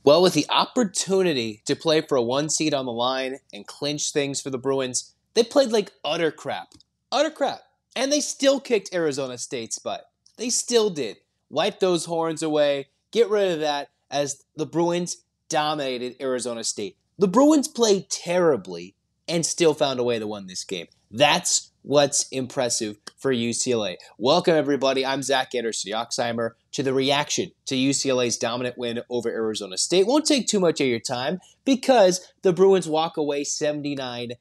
Well, with the opportunity to play for a one seed on the line and clinch things for the Bruins, they played like utter crap. Utter crap. And they still kicked Arizona State's butt. They still did. Wipe those horns away. Get rid of that as the Bruins dominated Arizona State. The Bruins played terribly and still found a way to win this game. That's what's impressive for UCLA. Welcome, everybody. I'm Zach Anderson-Yoxsimer to the reaction to UCLA's dominant win over Arizona State. Won't take too much of your time because the Bruins walk away 79-61.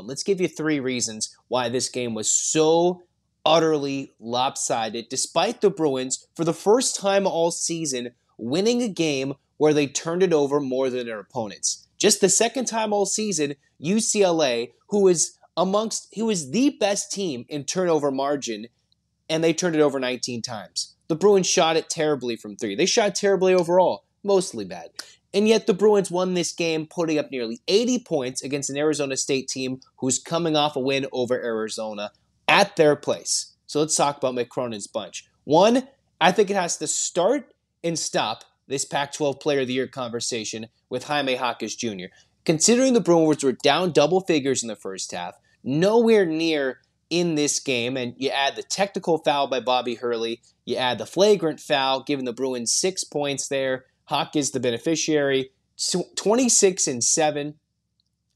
Let's give you 3 reasons why this game was so utterly lopsided, despite the Bruins, for the first time all season, winning a game where they turned it over more than their opponents. Just the second time all season, UCLA, who was the best team in turnover margin, and they turned it over 19 times. The Bruins shot it terribly from 3. They shot terribly overall, mostly bad. And yet the Bruins won this game, putting up nearly 80 points against an Arizona State team who's coming off a win over Arizona at their place. So let's talk about McCronen's bunch. 1, I think it has to start and stop this Pac-12 Player of the Year conversation with Jaime Jaquez Jr. Considering the Bruins were down double figures in the first half, nowhere near in this game, and you add the technical foul by Bobby Hurley, you add the flagrant foul, giving the Bruins 6 points there. Jaquez the beneficiary, 26-7. And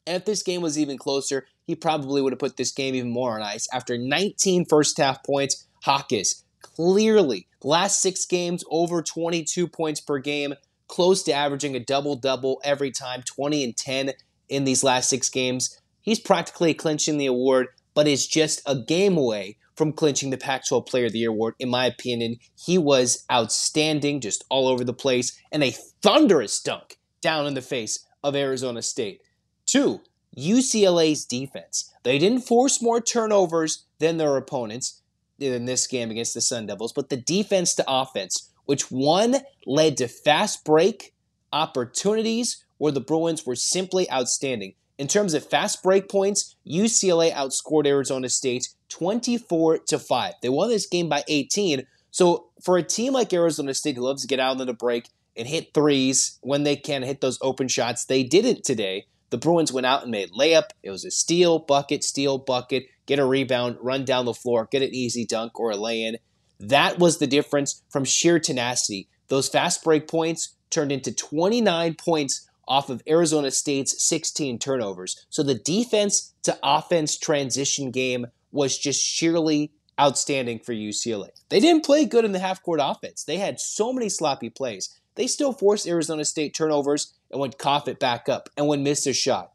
if this game was even closer, he probably would have put this game even more on ice. After 19 first half points, Jaquez clearly, last 6 games, over 22 points per game, close to averaging a double-double every time, 20 and 10 in these last 6 games. He's practically clinching the award, but is just a game away from clinching the Pac-12 Player of the Year award. In my opinion, he was outstanding, just all over the place, and a thunderous dunk down in the face of Arizona State. 2, UCLA's defense. They didn't force more turnovers than their opponents in this game against the Sun Devils, but the defense to offense, which one led to fast break opportunities where the Bruins were simply outstanding. In terms of fast break points, UCLA outscored Arizona State 24-5. They won this game by 18. So for a team like Arizona State who loves to get out on the break and hit threes when they can, hit those open shots, they didn't today. The Bruins went out and made layup. It was a steal, bucket, get a rebound, run down the floor, get an easy dunk or a lay-in. That was the difference from sheer tenacity. Those fast break points turned into 29 points off of Arizona State's 16 turnovers. So the defense to offense transition game was just sheerly outstanding for UCLA. They didn't play good in the half-court offense. They had so many sloppy plays. They still forced Arizona State turnovers and would cough it back up and would miss a shot.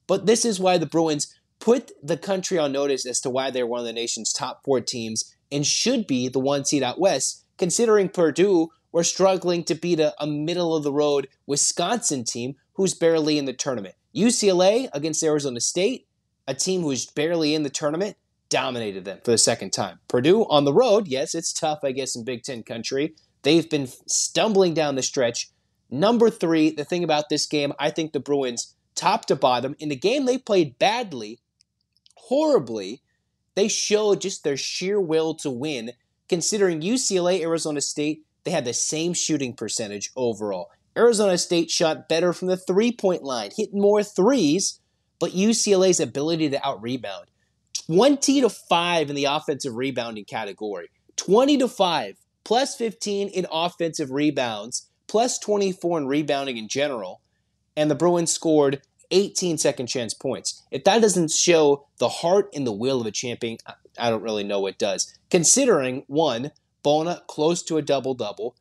But this is why the Bruins put the country on notice as to why they're one of the nation's top 4 teams and should be the 1 seed out west, considering Purdue were struggling to beat a middle-of-the-road Wisconsin team who's barely in the tournament. UCLA against Arizona State, a team who's barely in the tournament, dominated them for the second time. Purdue on the road, yes, it's tough, I guess, in Big Ten country. They've been stumbling down the stretch. Number 3, the thing about this game, I think the Bruins, top to bottom, in the game they played badly, horribly, they showed just their sheer will to win. Considering UCLA, Arizona State, they had the same shooting percentage overall. Arizona State shot better from the 3-point line, hit more threes, but UCLA's ability to out-rebound. 20-5 in the offensive rebounding category. 20-5, plus 15 in offensive rebounds, plus 24 in rebounding in general. And the Bruins scored 18 second-chance points. If that doesn't show the heart and the will of a champion, I don't really know what does. Considering, 1, Bona close to a double-double.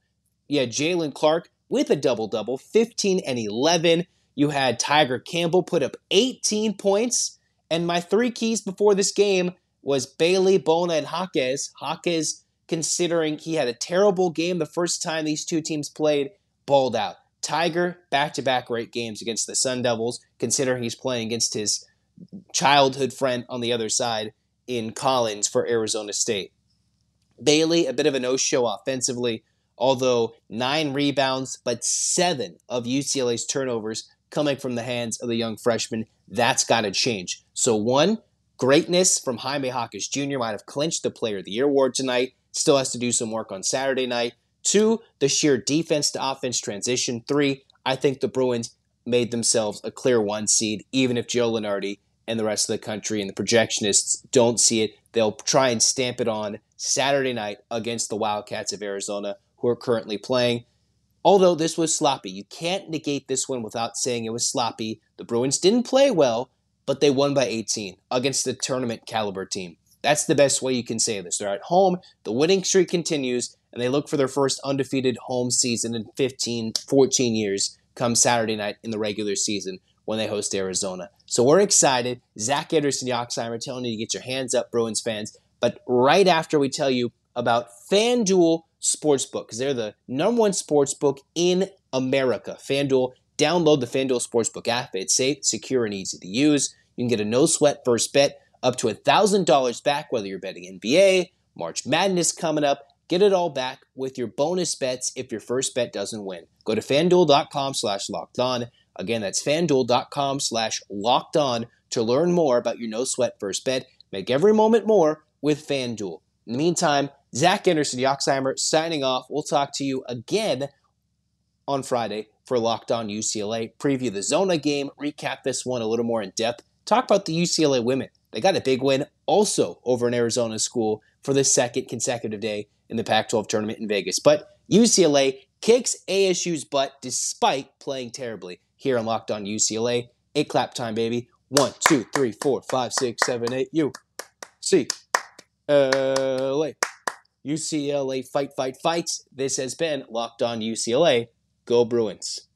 You had Jalen Clark with a double-double, 15 and 11. You had Tiger Campbell put up 18 points. And my 3 keys before this game was Bailey, Bona, and Jaquez. Jaquez, considering he had a terrible game the first time these 2 teams played, balled out. Tiger, back-to-back great games against the Sun Devils, considering he's playing against his childhood friend on the other side in Collins for Arizona State. Bailey, a bit of a no-show offensively, although 9 rebounds, but 7 of UCLA's turnovers coming from the hands of the young freshman. That's got to change. So 1, greatness from Jaime Jaquez Jr. might have clinched the Player of the Year award tonight. Still has to do some work on Saturday night. 2, the sheer defense to offense transition. 3, I think the Bruins made themselves a clear 1 seed, even if Joe Lunardi and the rest of the country and the projectionists don't see it. They'll try and stamp it on Saturday night against the Wildcats of Arizona, who are currently playing. Although this was sloppy, you can't negate this one without saying it was sloppy. The Bruins didn't play well, but they won by 18 against the tournament caliber team. That's the best way you can say this. They're at home, the winning streak continues, and they look for their first undefeated home season in 14 years come Saturday night in the regular season when they host Arizona. So we're excited. Zach Anderson-Yoxsimer telling you to get your hands up, Bruins fans. But right after we tell you about FanDuel Sportsbook, because they're the number one sportsbook in America. FanDuel, download the FanDuel Sportsbook app. It's safe, secure, and easy to use. You can get a no-sweat first bet up to $1,000 back, whether you're betting NBA, March Madness coming up. Get it all back with your bonus bets if your first bet doesn't win. Go to FanDuel.com/lockedon. Again, that's FanDuel.com/lockedon to learn more about your no-sweat first bet. Make every moment more with FanDuel. In the meantime, Zach Anderson-Yoxsimer signing off. We'll talk to you again on Friday for Locked On UCLA. Preview the Zona game, recap this one a little more in depth. Talk about the UCLA women. They got a big win also over an Arizona school for the second consecutive day in the Pac-12 tournament in Vegas. But UCLA kicks ASU's butt despite playing terribly here on Locked On UCLA. 8 clap time, baby. 1, 2, 3, 4, 5, 6, 7, 8. UCLA. UCLA fight, fight, fights. This has been Locked On UCLA. Go Bruins.